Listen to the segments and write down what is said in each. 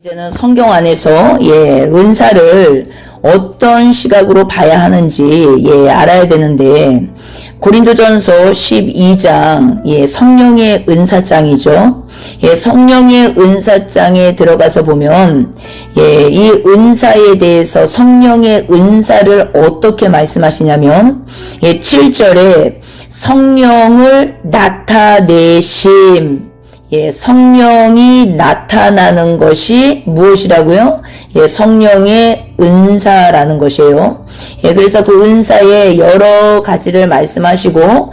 이제는 성경 안에서 은사를 어떤 시각으로 봐야 하는지 알아야 되는데, 고린도전서 12장 성령의 은사장이죠. 성령의 은사장에 들어가서 보면 이 은사에 대해서 성령의 은사를 어떻게 말씀하시냐면 7절에 성령을 나타내심, 성령이 나타나는 것이 무엇이라고요? 성령의 은사라는 것이에요. 그래서 그 은사의 여러 가지를 말씀하시고,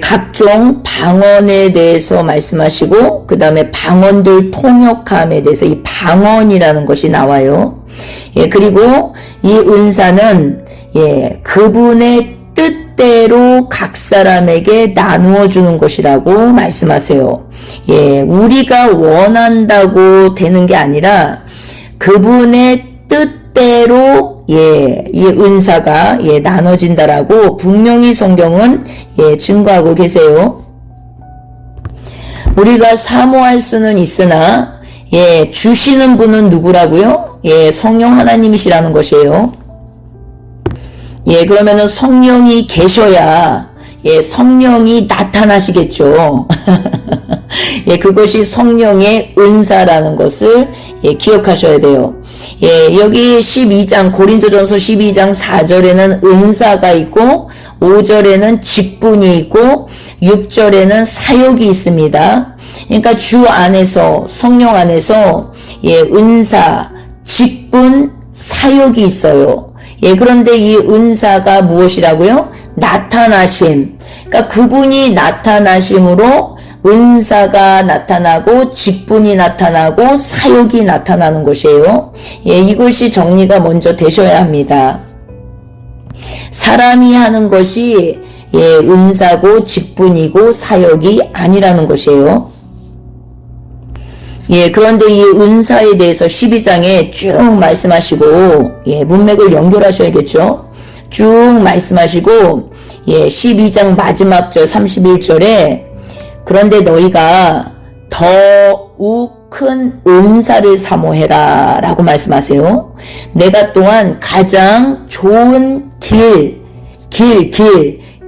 각종 방언에 대해서 말씀하시고, 그 다음에 방언들 통역함에 대해서 이 방언이라는 것이 나와요. 그리고 이 은사는 그분의 뜻대로 각 사람에게 나누어 주는 것이라고 말씀하세요. 우리가 원한다고 되는 게 아니라 그분의 뜻대로 이 은사가 나눠진다라고 분명히 성경은 증거하고 계세요. 우리가 사모할 수는 있으나 주시는 분은 누구라고요? 성령 하나님이시라는 것이에요. 그러면은 성령이 계셔야 성령이 나타나시겠죠. 그것이 성령의 은사라는 것을 기억하셔야 돼요. 여기 12장 고린도전서 12장 4절에는 은사가 있고 5절에는 직분이 있고 6절에는 사역이 있습니다. 그러니까 주 안에서 성령 안에서 은사, 직분, 사역이 있어요. 그런데 이 은사가 무엇이라고요? 나타나심. 그러니까 그분이 나타나심으로 은사가 나타나고 직분이 나타나고 사역이 나타나는 것이에요. 이것이 정리가 먼저 되셔야 합니다. 사람이 하는 것이 은사고 직분이고 사역이 아니라는 것이에요. 그런데 이 은사에 대해서 12장에 쭉 말씀하시고, 문맥을 연결하셔야겠죠. 쭉 말씀하시고, 12장 마지막 절 31절에, 그런데 너희가 더욱 큰 은사를 사모해라 라고 말씀하세요. 내가 또한 가장 좋은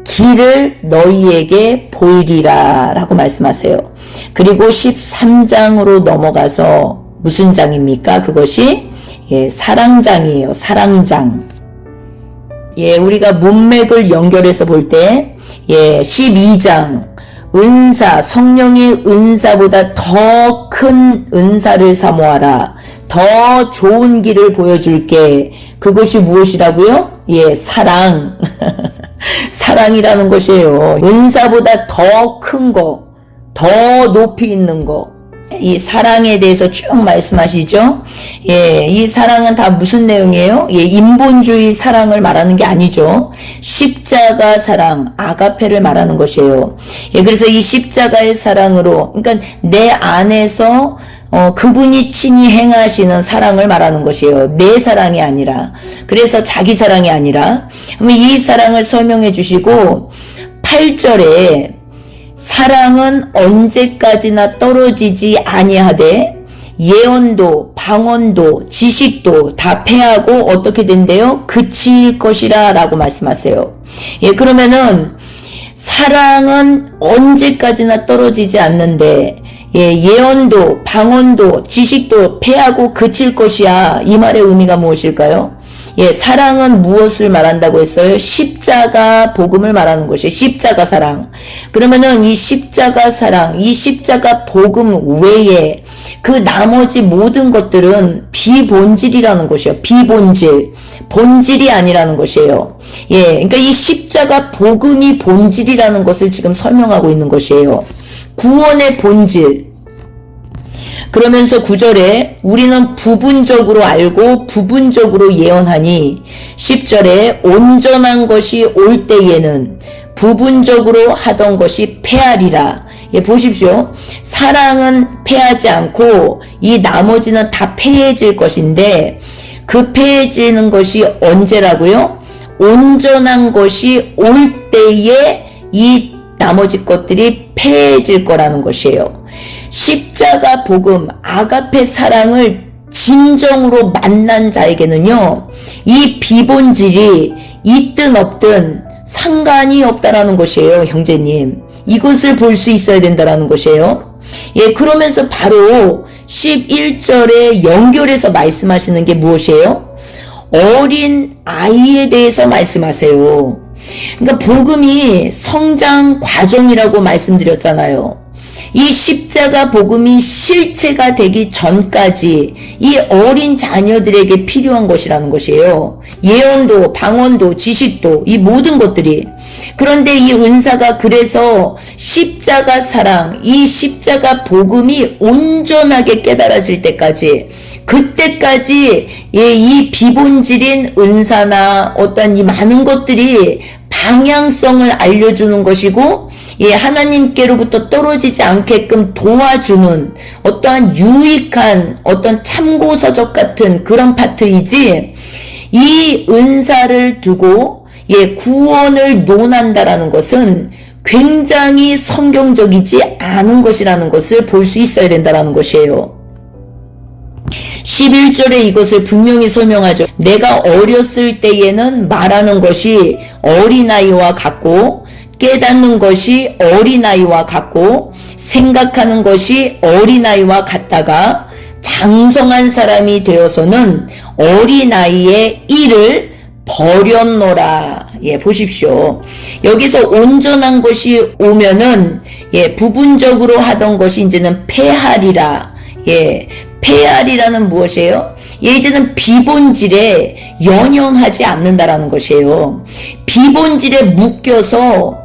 길을 너희에게 보이리라 라고 말씀하세요. 그리고 13장으로 넘어가서 무슨 장입니까? 그것이 사랑장이에요. 사랑장. 우리가 문맥을 연결해서 볼 때 12장 은사, 성령의 은사보다 더 큰 은사를 사모하라. 더 좋은 길을 보여줄게. 그것이 무엇이라고요? 사랑. 사랑이라는 것이에요. 은사보다 더 큰 거, 더 높이 있는 거. 이 사랑에 대해서 쭉 말씀하시죠. 이 사랑은 다 무슨 내용이에요? 인본주의 사랑을 말하는 게 아니죠. 십자가 사랑, 아가페를 말하는 것이에요. 그래서 이 십자가의 사랑으로, 그러니까 내 안에서 그분이 친히 행하시는 사랑을 말하는 것이에요. 내 사랑이 아니라. 그래서 자기 사랑이 아니라. 이 사랑을 설명해 주시고 8절에 사랑은 언제까지나 떨어지지 아니하되 예언도 방언도 지식도 다 패하고 어떻게 된대요? 그칠 것이라 라고 말씀하세요. 그러면은 사랑은 언제까지나 떨어지지 않는데 예언도 방언도 지식도 패하고 그칠 것이야. 이 말의 의미가 무엇일까요? 사랑은 무엇을 말한다고 했어요? 십자가 복음을 말하는 것이에요. 십자가 사랑. 그러면은 이 십자가 사랑, 이 십자가 복음 외에 그 나머지 모든 것들은 비본질이라는 것이에요. 비본질. 본질이 아니라는 것이에요. 그러니까 이 십자가 복음이 본질이라는 것을 지금 설명하고 있는 것이에요. 구원의 본질. 그러면서 9절에 우리는 부분적으로 알고 부분적으로 예언하니 10절에 온전한 것이 올 때에는 부분적으로 하던 것이 패하리라. 보십시오. 사랑은 패하지 않고 이 나머지는 다 패해질 것인데 그 패해지는 것이 언제라고요? 온전한 것이 올 때에 이 나머지 것들이 패해질 거라는 것이에요. 십자가 복음, 아가페 사랑을 진정으로 만난 자에게는요, 이 비본질이 있든 없든 상관이 없다라는 것이에요, 형제님. 이것을 볼 수 있어야 된다라는 것이에요. 예, 그러면서 바로 11절에 연결해서 말씀하시는 게 무엇이에요? 어린 아이에 대해서 말씀하세요. 그러니까 복음이 성장 과정이라고 말씀드렸잖아요. 이 십자가 복음이 실체가 되기 전까지 이 어린 자녀들에게 필요한 것이라는 것이에요. 예언도, 방언도, 지식도, 이 모든 것들이. 그런데 이 은사가 그래서 십자가 사랑, 이 십자가 복음이 온전하게 깨달아질 때까지, 그때까지 이 비본질인 은사나 어떤 이 많은 것들이 방향성을 알려주는 것이고, 하나님께로부터 떨어지지 않게끔 도와주는 어떠한 유익한 어떤 참고서적 같은 그런 파트이지, 이 은사를 두고 구원을 논한다라는 것은 굉장히 성경적이지 않은 것이라는 것을 볼 수 있어야 된다는 것이에요. 11절에 이것을 분명히 설명하죠. 내가 어렸을 때에는 말하는 것이 어린아이와 같고, 깨닫는 것이 어린아이와 같고, 생각하는 것이 어린아이와 같다가 장성한 사람이 되어서는 어린아이의 일을 버렸노라. 보십시오. 여기서 온전한 것이 오면은 부분적으로 하던 것이 이제는 폐하리라. 폐하리라는 무엇이에요? 이제는 비본질에 연연하지 않는다라는 것이에요. 비본질에 묶여서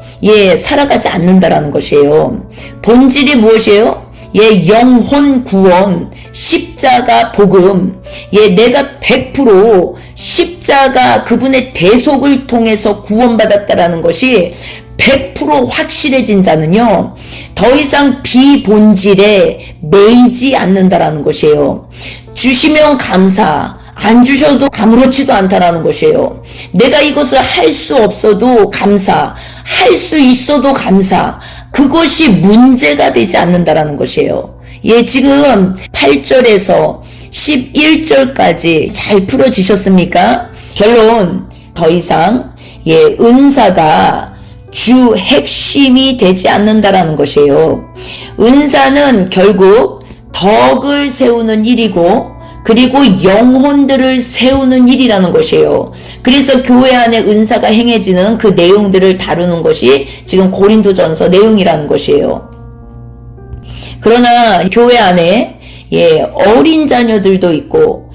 살아가지 않는다라는 것이에요. 본질이 무엇이에요? 영혼 구원, 십자가 복음. 내가 100% 십자가 그분의 대속을 통해서 구원받았다라는 것이 100% 확실해진 자는요, 더 이상 비본질에 매이지 않는다라는 것이에요. 주시면 감사, 안 주셔도 아무렇지도 않다라는 것이에요. 내가 이것을 할 수 없어도 감사, 할 수 있어도 감사, 그것이 문제가 되지 않는다라는 것이에요. 지금 8절에서 11절까지 잘 풀어지셨습니까? 결론, 더 이상 은사가 주 핵심이 되지 않는다라는 것이에요. 은사는 결국 덕을 세우는 일이고, 그리고 영혼들을 세우는 일이라는 것이에요. 그래서 교회 안에 은사가 행해지는 그 내용들을 다루는 것이 지금 고린도전서 내용이라는 것이에요. 그러나 교회 안에 어린 자녀들도 있고,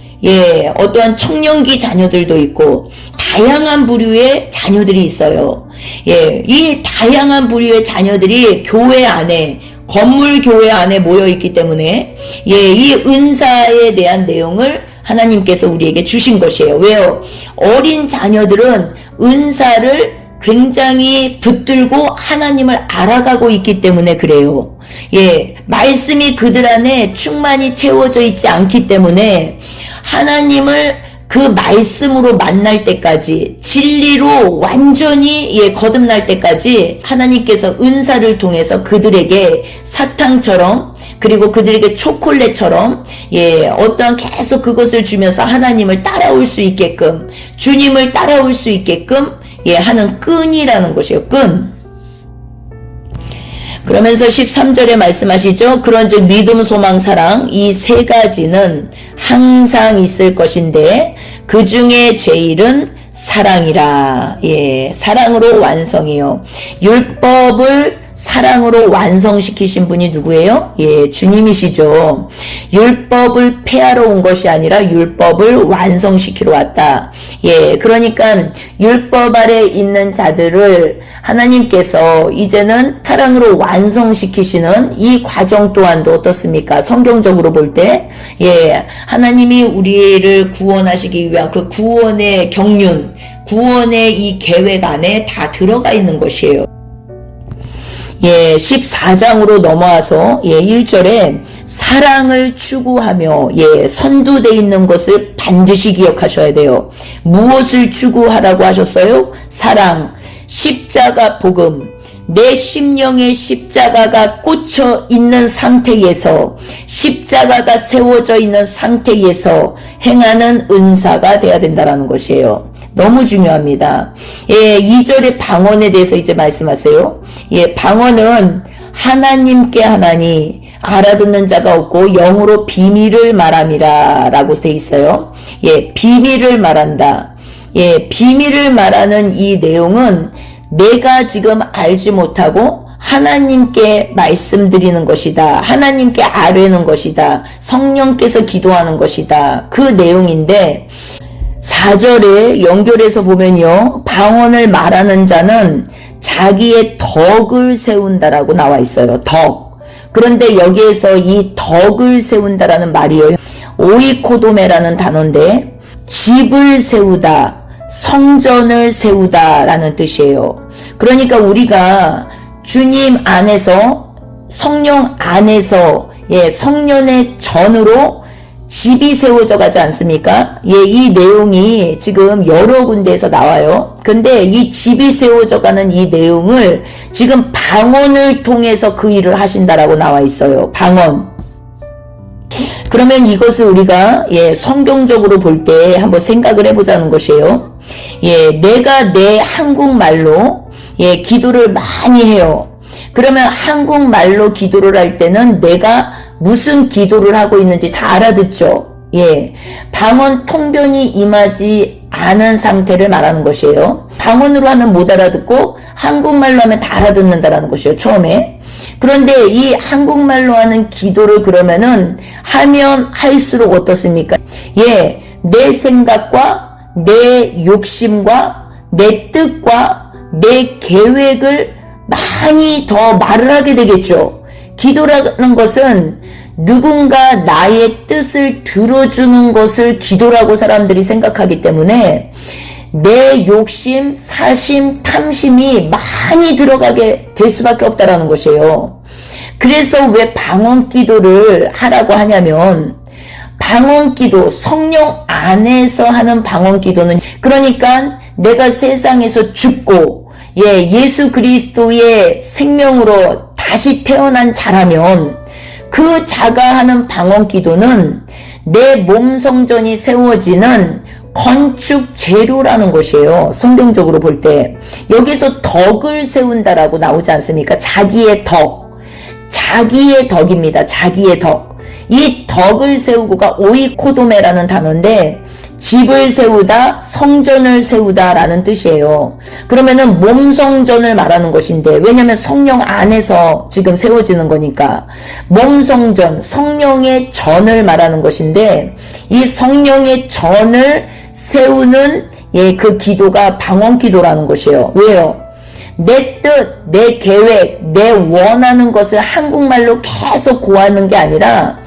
어떠한 청년기 자녀들도 있고, 다양한 부류의 자녀들이 있어요. 이 다양한 부류의 자녀들이 교회 안에, 건물 교회 안에 모여 있기 때문에 이 은사에 대한 내용을 하나님께서 우리에게 주신 것이에요. 왜요? 어린 자녀들은 은사를 굉장히 붙들고 하나님을 알아가고 있기 때문에 그래요. 말씀이 그들 안에 충만히 채워져 있지 않기 때문에 하나님을 그 말씀으로 만날 때까지, 진리로 완전히 거듭날 때까지 하나님께서 은사를 통해서 그들에게 사탕처럼, 그리고 그들에게 초콜릿처럼 어떠한 계속 그것을 주면서 하나님을 따라올 수 있게끔, 주님을 따라올 수 있게끔 하는 끈이라는 것이에요. 끈. 그러면서 13절에 말씀하시죠. 그런즉 믿음, 소망, 사랑, 이 세 가지는 항상 있을 것인데 그 중에 제일은 사랑이라. 사랑으로 완성이요. 율법을 사랑으로 완성시키신 분이 누구예요? 주님이시죠. 율법을 폐하러 온 것이 아니라 율법을 완성시키러 왔다. 그러니까 율법 아래 있는 자들을 하나님께서 이제는 사랑으로 완성시키시는 이 과정 또한도 어떻습니까? 성경적으로 볼 때, 하나님이 우리를 구원하시기 위한 그 구원의 경륜, 구원의 이 계획 안에 다 들어가 있는 것이에요. 14장으로 넘어와서 1절에 사랑을 추구하며 선두되어 있는 것을 반드시 기억하셔야 돼요. 무엇을 추구하라고 하셨어요? 사랑, 십자가 복음, 내 심령에 십자가가 꽂혀 있는 상태에서, 십자가가 세워져 있는 상태에서 행하는 은사가 돼야 된다라는 것이에요. 너무 중요합니다. 예, 2절의 방언에 대해서 이제 말씀하세요. 예, 방언은 하나님께 하나니 알아듣는 자가 없고 영으로 비밀을 말함이라 라고 돼 있어요. 예, 비밀을 말한다. 예, 비밀을 말하는 이 내용은 내가 지금 알지 못하고 하나님께 말씀드리는 것이다. 하나님께 아뢰는 것이다. 성령께서 기도하는 것이다. 그 내용인데 4절에 연결해서 보면요. 방언을 말하는 자는 자기의 덕을 세운다라고 나와 있어요. 덕. 그런데 여기에서 이 덕을 세운다라는 말이요. 오이코도메라는 단어인데 집을 세우다, 성전을 세우다라는 뜻이에요. 그러니까 우리가 주님 안에서, 성령 안에서, 예, 성령의 전으로 집이 세워져 가지 않습니까? 예, 이 내용이 지금 여러 군데에서 나와요. 근데 이 집이 세워져 가는 이 내용을 지금 방언을 통해서 그 일을 하신다라고 나와 있어요. 방언. 그러면 이것을 우리가 예, 성경적으로 볼 때 한번 생각을 해보자는 것이에요. 예, 내가 내 한국말로 예, 기도를 많이 해요. 그러면 한국말로 기도를 할 때는 내가 무슨 기도를 하고 있는지 다 알아듣죠. 예, 방언 통변이 임하지 않은 상태를 말하는 것이에요. 방언으로 하면 못 알아듣고 한국말로 하면 다 알아듣는다라는 것이에요. 처음에. 그런데 이 한국말로 하는 기도를 그러면은 하면 할수록 어떻습니까? 예, 내 생각과 내 욕심과 내 뜻과 내 계획을 많이 더 말을 하게 되겠죠. 기도라는 것은 누군가 나의 뜻을 들어주는 것을 기도라고 사람들이 생각하기 때문에 내 욕심, 사심, 탐심이 많이 들어가게 될 수밖에 없다라는 것이에요. 그래서 왜 방언 기도를 하라고 하냐면 방언 기도, 성령 안에서 하는 방언 기도는 그러니까 내가 세상에서 죽고 예, 예수 그리스도의 생명으로 다시 태어난 자라면 그 자가 하는 방언 기도는 내 몸 성전이 세워지는 건축 재료라는 것이에요. 성경적으로 볼 때. 여기서 덕을 세운다라고 나오지 않습니까? 자기의 덕. 자기의 덕입니다. 자기의 덕. 이 덕을 세우고가 오이코도메라는 단어인데 집을 세우다, 성전을 세우다 라는 뜻이에요. 그러면은 몸 성전을 말하는 것인데 왜냐면 성령 안에서 지금 세워지는 거니까 몸 성전, 성령의 전을 말하는 것인데 이 성령의 전을 세우는 예, 그 기도가 방언 기도라는 것이에요. 왜요? 내 뜻, 내 계획, 내 원하는 것을 한국말로 계속 고하는 게 아니라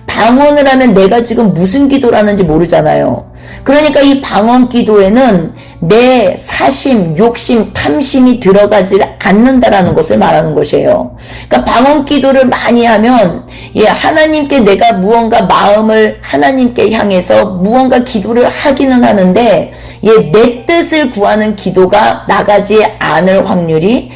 방언을 하면 내가 지금 무슨 기도를 하는지 모르잖아요. 그러니까 이 방언 기도에는 내 사심, 욕심, 탐심이 들어가지 않는다라는 것을 말하는 것이에요. 그러니까 방언 기도를 많이 하면 예, 하나님께 내가 무언가 마음을 하나님께 향해서 무언가 기도를 하기는 하는데 예, 내 뜻을 구하는 기도가 나가지 않을 확률이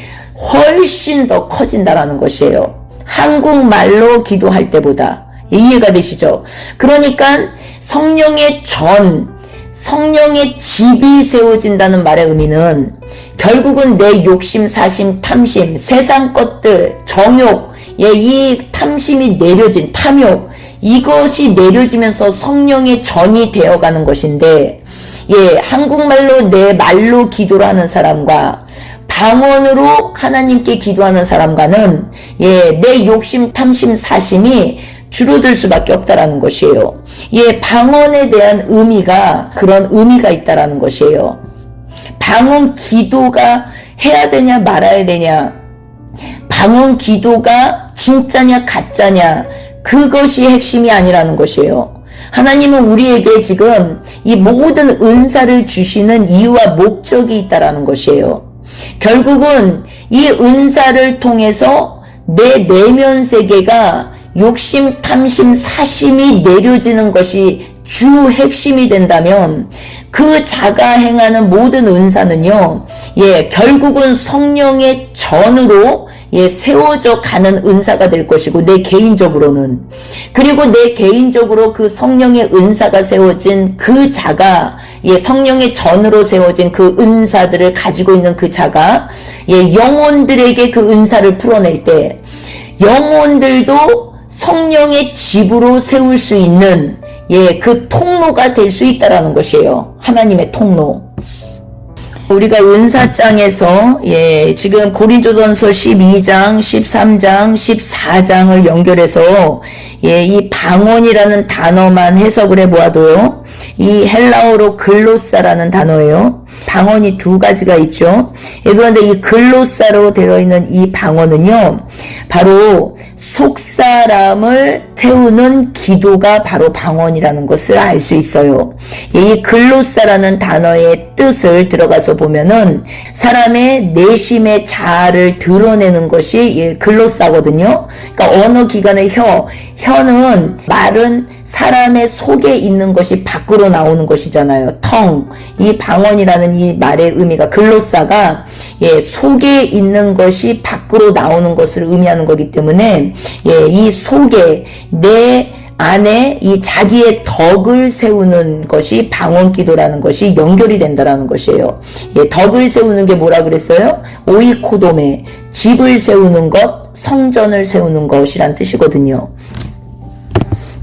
훨씬 더 커진다라는 것이에요. 한국말로 기도할 때보다. 이해가 되시죠? 그러니까 성령의 전, 성령의 집이 세워진다는 말의 의미는 결국은 내 욕심, 사심, 탐심, 세상 것들, 정욕, 예, 이 탐심이 내려진 탐욕, 이것이 내려지면서 성령의 전이 되어가는 것인데 예, 한국말로 내 말로 기도를 하는 사람과 방언으로 하나님께 기도하는 사람과는 예, 내 욕심, 탐심, 사심이 줄어들 수밖에 없다라는 것이에요. 예, 방언에 대한 의미가 그런 의미가 있다라는 것이에요. 방언 기도가 해야 되냐 말아야 되냐, 방언 기도가 진짜냐 가짜냐, 그것이 핵심이 아니라는 것이에요. 하나님은 우리에게 지금 이 모든 은사를 주시는 이유와 목적이 있다라는 것이에요. 결국은 이 은사를 통해서 내 내면 세계가 욕심, 탐심, 사심이 내려지는 것이 주 핵심이 된다면 그 자가 행하는 모든 은사는요, 결국은 성령의 전으로 세워져 가는 은사가 될 것이고, 내 개인적으로는. 그리고 내 개인적으로 그 성령의 은사가 세워진 그 자가, 성령의 전으로 세워진 그 은사들을 가지고 있는 그 자가, 영혼들에게 그 은사를 풀어낼 때, 영혼들도 성령의 집으로 세울 수 있는, 그 통로가 될 수 있다라는 것이에요. 하나님의 통로. 우리가 은사장에서 지금 고린도전서 12장, 13장, 14장을 연결해서 이 방언이라는 단어만 해석을 해보아도요, 이 헬라어로 글로사라는 단어예요. 방언이 두 가지가 있죠. 그런데 이 글로사로 되어 있는 이 방언은요, 바로 속사람을 세우는 기도가 바로 방언이라는 것을 알 수 있어요. 이 글로사라는 단어의 뜻을 들어가서 보면은 사람의 내심의 자아를 드러내는 것이 글로사거든요. 그러니까 언어 기관의 혀는 말은 사람의 속에 있는 것이 밖으로 나오는 것이잖아요. 이 방언이라는 이 말의 의미가, 글로사가 속에 있는 것이 밖으로 나오는 것을 의미하는 거기 때문에 이 속에 내 안에 이 자기의 덕을 세우는 것이 방언기도라는 것이 연결이 된다라는 것이에요. 덕을 세우는 게 뭐라 그랬어요? 오이코도메, 집을 세우는 것, 성전을 세우는 것이란 뜻이거든요.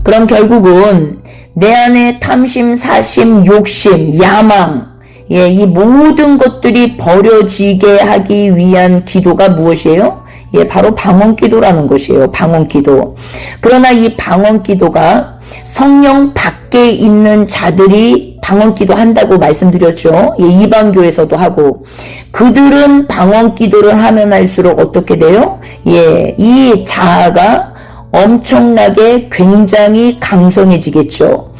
그럼 결국은 내 안에 탐심, 사심, 욕심, 야망, 이 모든 것들이 버려지게 하기 위한 기도가 무엇이에요? 바로 방언기도라는 것이에요. 방언기도. 그러나 이 방언기도가 성령 밖에 있는 자들이 방언기도 한다고 말씀드렸죠. 이방교에서도 하고. 그들은 방언기도를 하면 할수록 어떻게 돼요? 이 자아가 엄청나게 굉장히 강성해지겠죠.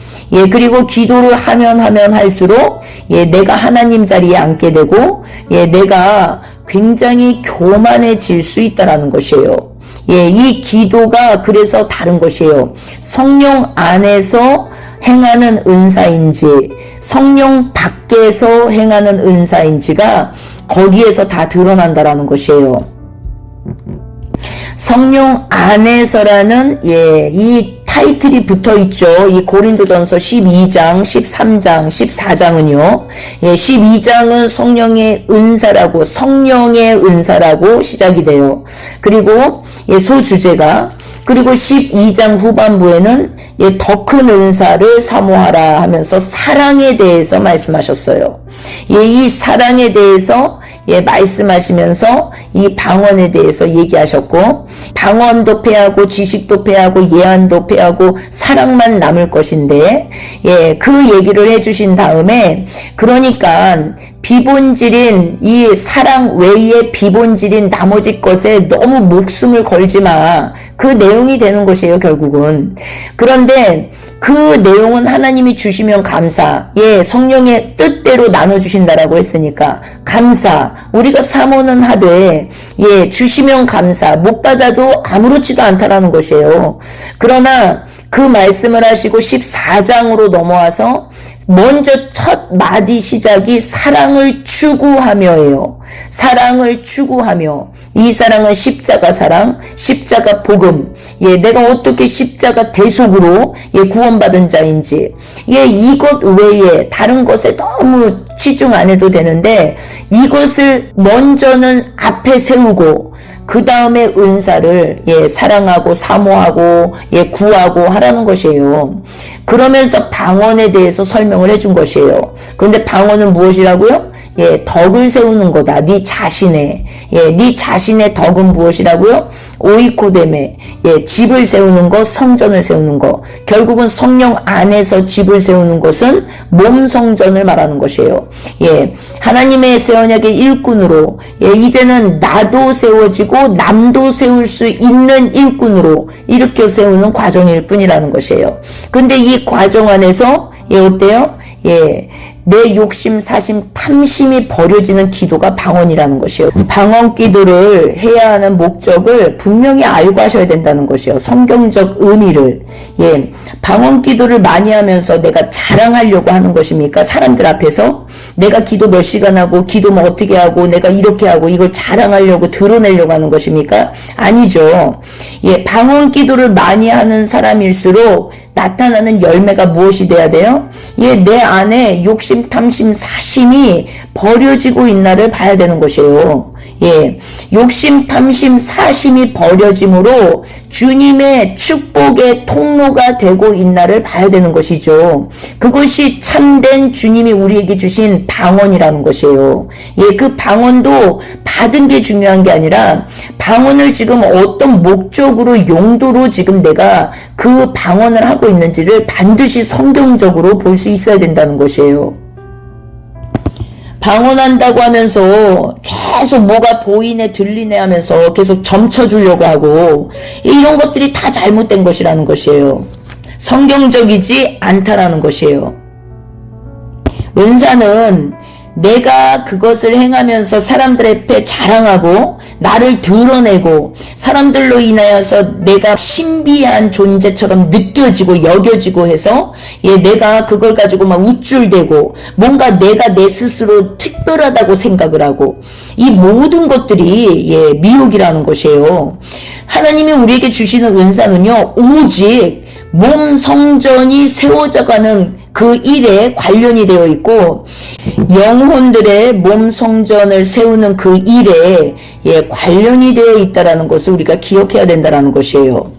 그리고 기도를 하면 할수록 내가 하나님 자리에 앉게 되고 내가 굉장히 교만해질 수 있다라는 것이에요. 이 기도가 그래서 다른 것이에요. 성령 안에서 행하는 은사인지 성령 밖에서 행하는 은사인지가 거기에서 다 드러난다라는 것이에요. 성령 안에서라는 이 타이틀이 붙어있죠. 이 고린도전서 12장, 13장, 14장은요. 12장은 성령의 은사라고 시작이 돼요. 그리고 소주제가, 그리고 12장 후반부에는 더 큰 은사를 사모하라 하면서 사랑에 대해서 말씀하셨어요. 이 사랑에 대해서 말씀하시면서 이 방언에 대해서 얘기하셨고, 방언도 패하고 지식도 패하고 예언도 패하고 사랑만 남을 것인데, 그 얘기를 해주신 다음에, 그러니까 비본질인 이 사랑 외의 비본질인 나머지 것에 너무 목숨을 걸지 마. 그 내용이 되는 것이에요, 결국은. 그런데 그 내용은 하나님이 주시면 감사. 성령의 뜻대로 나눠주신다라고 했으니까 감사. 우리가 사모는 하되 주시면 감사. 못 받아도 아무렇지도 않다라는 것이에요. 그러나 그 말씀을 하시고 14장으로 넘어와서 먼저 첫 마디 시작이 사랑을 추구하며예요. 사랑을 추구하며, 이 사랑은 십자가 사랑, 십자가 복음. 내가 어떻게 십자가 대속으로 구원받은 자인지, 이것 외에 다른 것에 너무 치중 안 해도 되는데, 이것을 먼저는 앞에 세우고 그 다음에 은사를 사랑하고 사모하고 구하고 하라는 것이에요. 그러면서 방언에 대해서 설명을 해준 것이에요. 그런데 방언은 무엇이라고요? 덕을 세우는 거다. 네 자신의 덕은 무엇이라고요? 오이코데메, 집을 세우는 것, 성전을 세우는 것. 결국은 성령 안에서 집을 세우는 것은 몸 성전을 말하는 것이에요. 하나님의 새 언약의 일꾼으로, 이제는 나도 세워지고 남도 세울 수 있는 일꾼으로 이렇게 세우는 과정일 뿐이라는 것이에요. 근데 이 과정 안에서 어때요? 내 욕심, 사심, 탐심이 버려지는 기도가 방언이라는 것이에요. 방언 기도를 해야 하는 목적을 분명히 알고 하셔야 된다는 것이에요. 성경적 의미를. 예, 방언 기도를 많이 하면서 내가 자랑하려고 하는 것입니까? 사람들 앞에서 내가 기도 몇 시간 하고 기도 뭐 어떻게 하고 내가 이렇게 하고 이걸 자랑하려고 드러내려고 하는 것입니까? 아니죠. 예, 방언 기도를 많이 하는 사람일수록 나타나는 열매가 무엇이 돼야 돼요? 예, 내 안에 욕심, 탐심, 사심이 버려지고 있나를 봐야 되는 것이에요. 예, 욕심, 탐심, 사심이 버려짐으로 주님의 축복의 통로가 되고 있나를 봐야 되는 것이죠. 그것이 참된 주님이 우리에게 주신 방언이라는 것이에요. 예, 그 방언도 받은 게 중요한 게 아니라 방언을 지금 어떤 목적으로 용도로 지금 내가 그 방언을 하고 있는지를 반드시 성경적으로 볼 수 있어야 된다는 것이에요. 방언한다고 하면서 계속 뭐가 보이네 들리네 하면서 계속 점쳐주려고 하고 이런 것들이 다 잘못된 것이라는 것이에요. 성경적이지 않다라는 것이에요. 은사는 내가 그것을 행하면서 사람들 앞에 자랑하고 나를 드러내고 사람들로 인하여서 내가 신비한 존재처럼 느껴지고 여겨지고 해서 예, 내가 그걸 가지고 막 우쭐대고 뭔가 내가 내 스스로 특별하다고 생각을 하고 이 모든 것들이 예, 미혹이라는 것이에요. 하나님이 우리에게 주시는 은사는요, 오직 몸 성전이 세워져가는 그 일에 관련이 되어 있고 영혼들의 몸 성전을 세우는 그 일에 예, 관련이 되어 있다라는 것을 우리가 기억해야 된다라는 것이에요.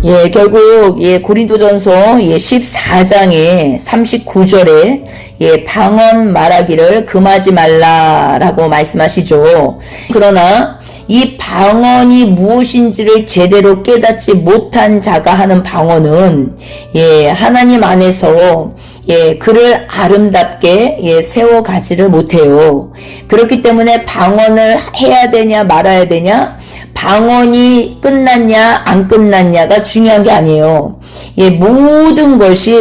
예, 결국 예, 고린도전서 예, 14장의 39절에 예, 방언 말하기를 금하지 말라라고 말씀하시죠. 그러나 이 방언이 무엇인지를 제대로 깨닫지 못한 자가 하는 방언은 예, 하나님 안에서 예, 그를 아름답게 예, 세워가지를 못해요. 그렇기 때문에 방언을 해야 되냐 말아야 되냐, 방언이 끝났냐 안 끝났냐가 중요한 게 아니에요. 예, 모든 것이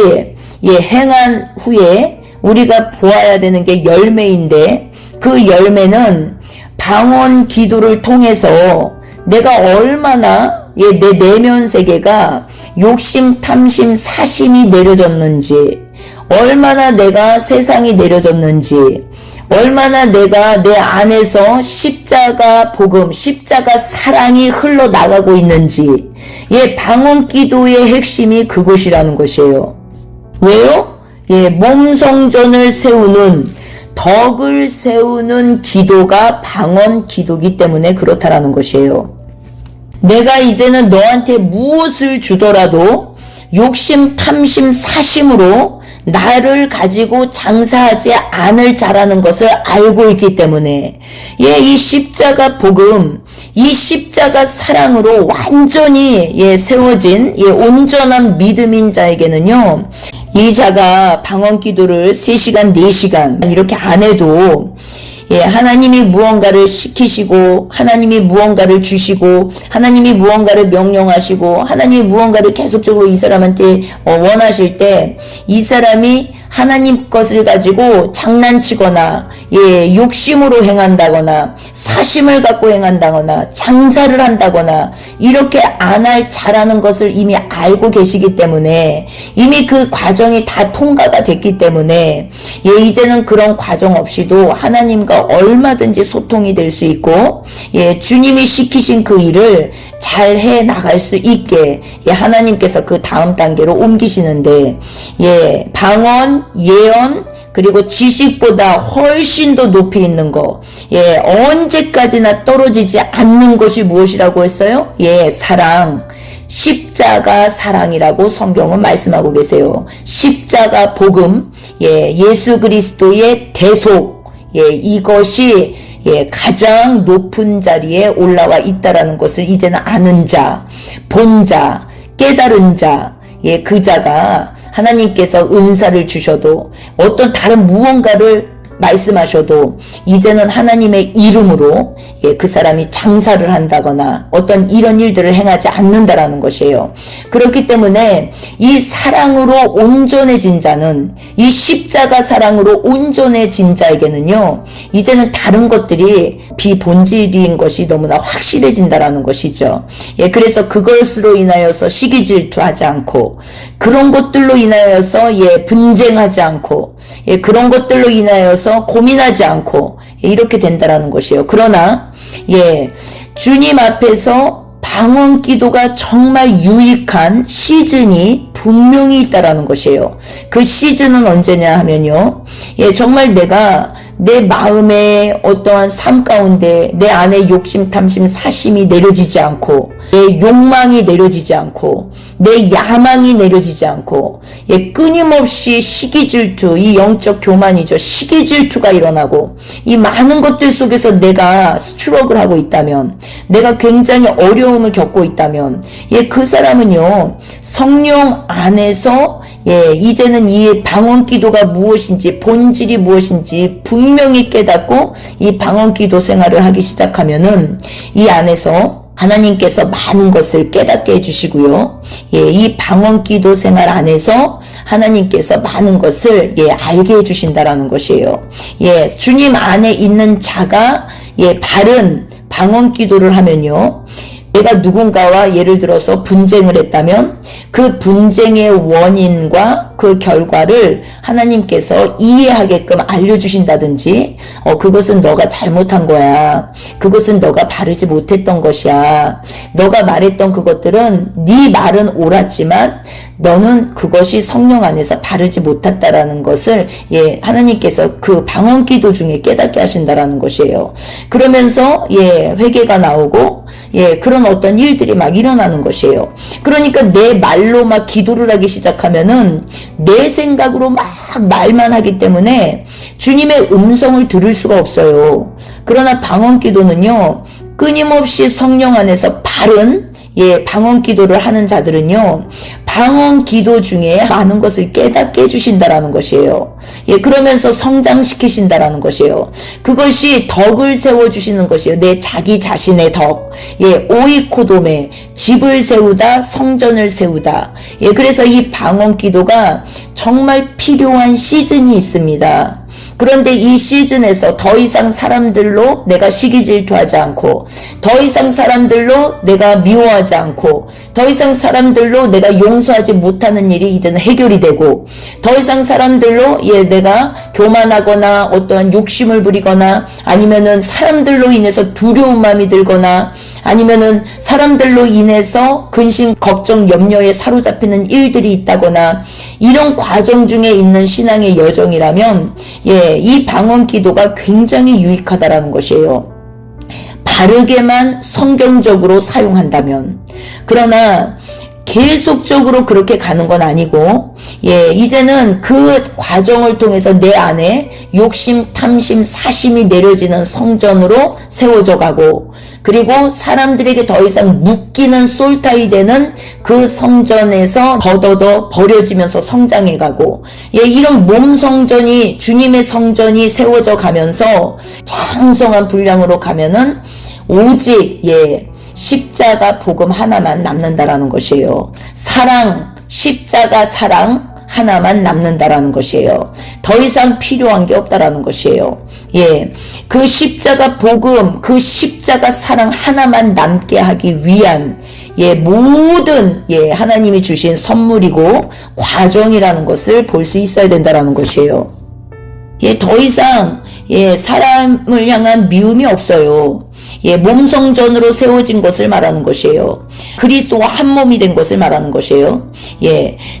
예, 행한 후에 우리가 보아야 되는 게 열매인데 그 열매는 방언 기도를 통해서 내가 얼마나 예, 내 내면 세계가 욕심, 탐심, 사심이 내려졌는지, 얼마나 내가 세상이 내려졌는지, 얼마나 내가 내 안에서 십자가 복음, 십자가 사랑이 흘러나가고 있는지, 예, 방언 기도의 핵심이 그것이라는 것이에요. 왜요? 예, 몸성전을 세우는 덕을 세우는 기도가 방언 기도이기 때문에 그렇다라는 것이에요. 내가 이제는 너한테 무엇을 주더라도 욕심, 탐심, 사심으로 나를 가지고 장사하지 않을 자라는 것을 알고 있기 때문에 예, 이 십자가 복음, 이 십자가 사랑으로 완전히 예, 세워진 예, 온전한 믿음인 자에게는요, 이 자가 방언 기도를 3시간, 4시간 이렇게 안 해도 예, 하나님이 무언가를 시키시고 하나님이 무언가를 주시고 하나님이 무언가를 명령하시고 하나님이 무언가를 계속적으로 이 사람한테 원하실 때 이 사람이 하나님 것을 가지고 장난치거나 예, 욕심으로 행한다거나 사심을 갖고 행한다거나 장사를 한다거나 이렇게 안 할 자라는 것을 이미 알고 계시기 때문에 이미 그 과정이 다 통과가 됐기 때문에 예, 이제는 그런 과정 없이도 하나님과 얼마든지 소통이 될 수 있고 예, 주님이 시키신 그 일을 잘 해 나갈 수 있게 예, 하나님께서 그 다음 단계로 옮기시는데 예, 방언, 예언, 그리고 지식보다 훨씬 더 높이 있는 거, 예, 언제까지나 떨어지지 않는 것이 무엇이라고 했어요? 예, 사랑. 십자가 사랑이라고 성경은 말씀하고 계세요. 십자가 복음, 예, 예수 그리스도의 대속, 예, 이것이 예, 가장 높은 자리에 올라와 있다라는 것을 이제는 아는 자, 본 자, 깨달은 자, 예, 그 자가 하나님께서 은사를 주셔도 어떤 다른 무언가를 말씀하셔도 이제는 하나님의 이름으로 그 사람이 장사를 한다거나 어떤 이런 일들을 행하지 않는다라는 것이에요. 그렇기 때문에 이 사랑으로 온전해진 자는, 이 십자가 사랑으로 온전해진 자에게는요, 이제는 다른 것들이 비본질인 것이 너무나 확실해진다라는 것이죠. 그래서 그것으로 인하여서 시기 질투하지 않고, 그런 것들로 인하여서 분쟁하지 않고, 그런 것들로 인하여서 고민하지 않고 이렇게 된다라는 것이에요. 그러나 주님 앞에서 방언 기도가 정말 유익한 시즌이 분명히 있다라는 것이에요. 그 시즌은 언제냐 하면요, 정말 내가 내 마음의 어떠한 삶 가운데 내 안에 욕심, 탐심, 사심이 내려지지 않고, 내 욕망이 내려지지 않고, 내 야망이 내려지지 않고, 끊임없이 시기질투, 이 영적 교만이죠. 시기질투가 일어나고, 이 많은 것들 속에서 내가 스트럭을 하고 있다면, 내가 굉장히 어려움을 겪고 있다면, 그 사람은요, 성령 안에서 이제는 이 방언 기도가 무엇인지, 본질이 무엇인지 분명히 깨닫고 이 방언 기도 생활을 하기 시작하면은 이 안에서 하나님께서 많은 것을 깨닫게 해주시고요. 이 방언 기도 생활 안에서 하나님께서 많은 것을 알게 해주신다라는 것이에요. 주님 안에 있는 자가 바른 방언 기도를 하면요, 내가 누군가와 예를 들어서 분쟁을 했다면 그 분쟁의 원인과 그 결과를 하나님께서 이해하게끔 알려주신다든지, 그것은 너가 잘못한 거야, 그것은 너가 바르지 못했던 것이야, 너가 말했던 그것들은 네 말은 옳았지만 너는 그것이 성령 안에서 바르지 못했다라는 것을 하나님께서 그 방언 기도 중에 깨닫게 하신다라는 것이에요. 그러면서 회개가 나오고 그런 어떤 일들이 막 일어나는 것이에요. 그러니까 내 말로 막 기도를 하기 시작하면은 내 생각으로 막 말만 하기 때문에 주님의 음성을 들을 수가 없어요. 그러나 방언 기도는요, 끊임없이 성령 안에서 바른 방언 기도를 하는 자들은요, 방언 기도 중에 많은 것을 깨닫게 해주신다라는 것이에요. 그러면서 성장시키신다라는 것이에요. 그것이 덕을 세워주시는 것이에요. 내 자기 자신의 덕. 오이코돔에 집을 세우다, 성전을 세우다. 그래서 이 방언 기도가 정말 필요한 시즌이 있습니다. 그런데 이 시즌에서 더 이상 사람들로 내가 시기질투하지 않고, 더 이상 사람들로 내가 미워하지 않고, 더 이상 사람들로 내가 용서하지 못하는 일이 이제는 해결이 되고, 더 이상 사람들로 내가 교만하거나 어떠한 욕심을 부리거나, 아니면은 사람들로 인해서 두려운 마음이 들거나, 아니면은 사람들로 인해서 근심, 걱정, 염려에 사로잡히는 일들이 있다거나, 이런 과정 중에 있는 신앙의 여정이라면 이 방언 기도가 굉장히 유익하다라는 것이에요. 바르게만 성경적으로 사용한다면. 그러나 계속적으로 그렇게 가는 건 아니고, 이제는 그 과정을 통해서 내 안에 욕심, 탐심, 사심이 내려지는 성전으로 세워져 가고, 그리고 사람들에게 더 이상 묶이는 솔타이 되는 그 성전에서 더더더 버려지면서 성장해 가고, 이런 몸 성전이, 주님의 성전이 세워져 가면서 장성한 분량으로 가면은 오직 십자가 복음 하나만 남는다라는 것이에요. 사랑, 십자가 사랑 하나만 남는다라는 것이에요. 더 이상 필요한 게 없다라는 것이에요. 그 십자가 복음, 그 십자가 사랑 하나만 남게 하기 위한 모든 하나님이 주신 선물이고 과정이라는 것을 볼 수 있어야 된다라는 것이에요. 더 이상 사람을 향한 미움이 없어요. 몸성전으로 세워진 것을 말하는 것이에요. 그리스도와 한 몸이 된 것을 말하는 것이에요.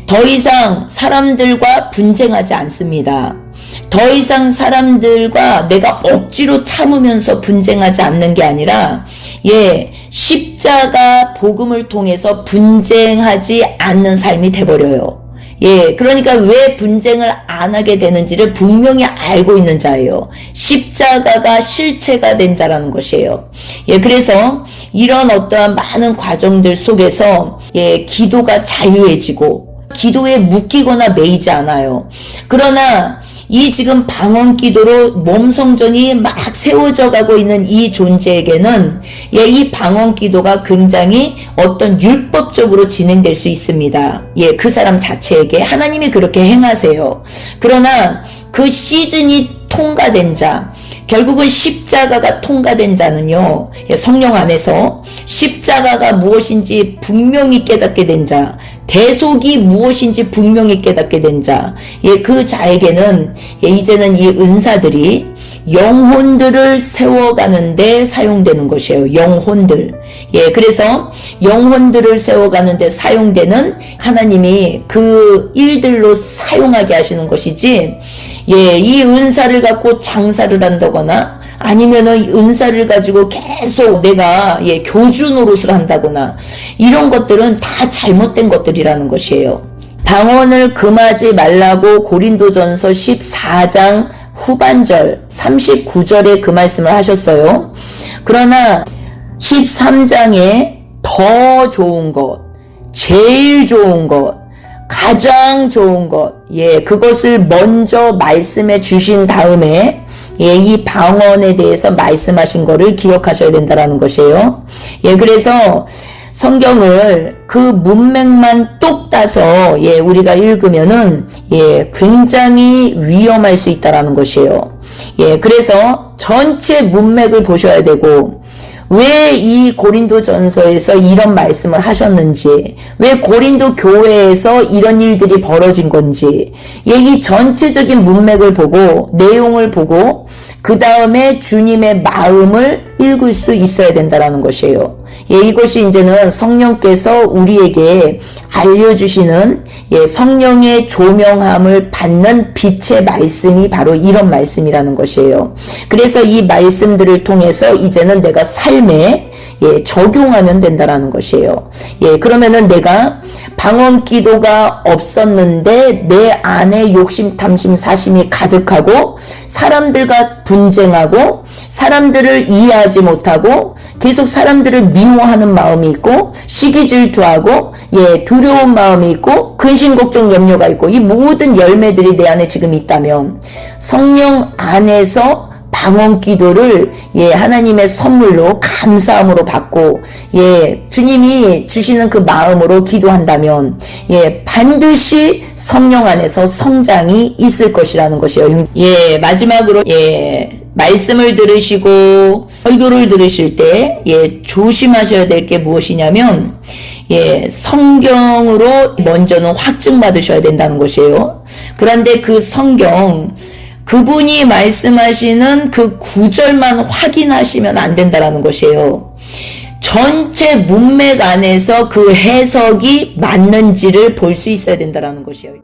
더 이상 사람들과 분쟁하지 않습니다. 더 이상 사람들과 내가 억지로 참으면서 분쟁하지 않는 게 아니라 십자가 복음을 통해서 분쟁하지 않는 삶이 돼버려요. 그러니까 왜 분쟁을 안 하게 되는지를 분명히 알고 있는 자예요. 십자가가 실체가 된 자라는 것이에요. 그래서 이런 어떠한 많은 과정들 속에서 기도가 자유해지고 기도에 묶이거나 매이지 않아요. 그러나 이 지금 방언 기도로 몸 성전이 막 세워져 가고 있는 이 존재에게는 예, 이 방언 기도가 굉장히 어떤 율법적으로 진행될 수 있습니다. 예, 그 사람 자체에게 하나님이 그렇게 행하세요. 그러나 그 시즌이 통과된 자, 결국은 십자가가 통과된 자는요, 예, 성령 안에서 십자가가 무엇인지 분명히 깨닫게 된 자, 대속이 무엇인지 분명히 깨닫게 된 자, 예, 그 자에게는 예, 이제는 이 은사들이 영혼들을 세워가는데 사용되는 것이에요. 영혼들. 예, 그래서 영혼들을 세워가는데 사용되는 하나님이 그 일들로 사용하게 하시는 것이지, 예, 이 은사를 갖고 장사를 한다거나 아니면은 은사를 가지고 계속 내가 예, 교주 노릇을 한다거나 이런 것들은 다 잘못된 것들이라는 것이에요. 방언을 금하지 말라고 고린도전서 14장 후반절 39절에 그 말씀을 하셨어요. 그러나 13장에 더 좋은 것, 제일 좋은 것, 가장 좋은 것, 예, 그것을 먼저 말씀해 주신 다음에 예, 이 방언에 대해서 말씀하신 거를 기억하셔야 된다라는 것이에요. 예, 그래서 성경을 그 문맥만 똑 따서 예, 우리가 읽으면은 예, 굉장히 위험할 수 있다라는 것이에요. 예, 그래서 전체 문맥을 보셔야 되고 왜 이 고린도전서에서 이런 말씀을 하셨는지, 왜 고린도 교회에서 이런 일들이 벌어진 건지, 예, 이 전체적인 문맥을 보고 내용을 보고 그 다음에 주님의 마음을 읽을 수 있어야 된다라는 것이에요. 예, 이것이 이제는 성령께서 우리에게 알려주시는 예, 성령의 조명함을 받는 빛의 말씀이 바로 이런 말씀이라는 것이에요. 그래서 이 말씀들을 통해서 이제는 내가 삶에 예, 적용하면 된다라는 것이에요. 예, 그러면은 내가 방언 기도가 없었는데 내 안에 욕심, 탐심, 사심이 가득하고 사람들과 분쟁하고 사람들을 이해하지 못하고 계속 사람들을 미워하는 마음이 있고 시기 질투하고 예, 두려운 마음이 있고 근심 걱정 염려가 있고 이 모든 열매들이 내 안에 지금 있다면 성령 안에서 방언 기도를 예, 하나님의 선물로 감사함으로 받고 예, 주님이 주시는 그 마음으로 기도한다면 예, 반드시 성령 안에서 성장이 있을 것이라는 것이에요. 예, 마지막으로 예, 말씀을 들으시고 설교를 들으실 때 예, 조심하셔야 될 게 무엇이냐면 예, 성경으로 먼저는 확증받으셔야 된다는 것이에요. 그런데 그 성경 그분이 말씀하시는 그 구절만 확인하시면 안 된다라는 것이에요. 전체 문맥 안에서 그 해석이 맞는지를 볼 수 있어야 된다라는 것이에요.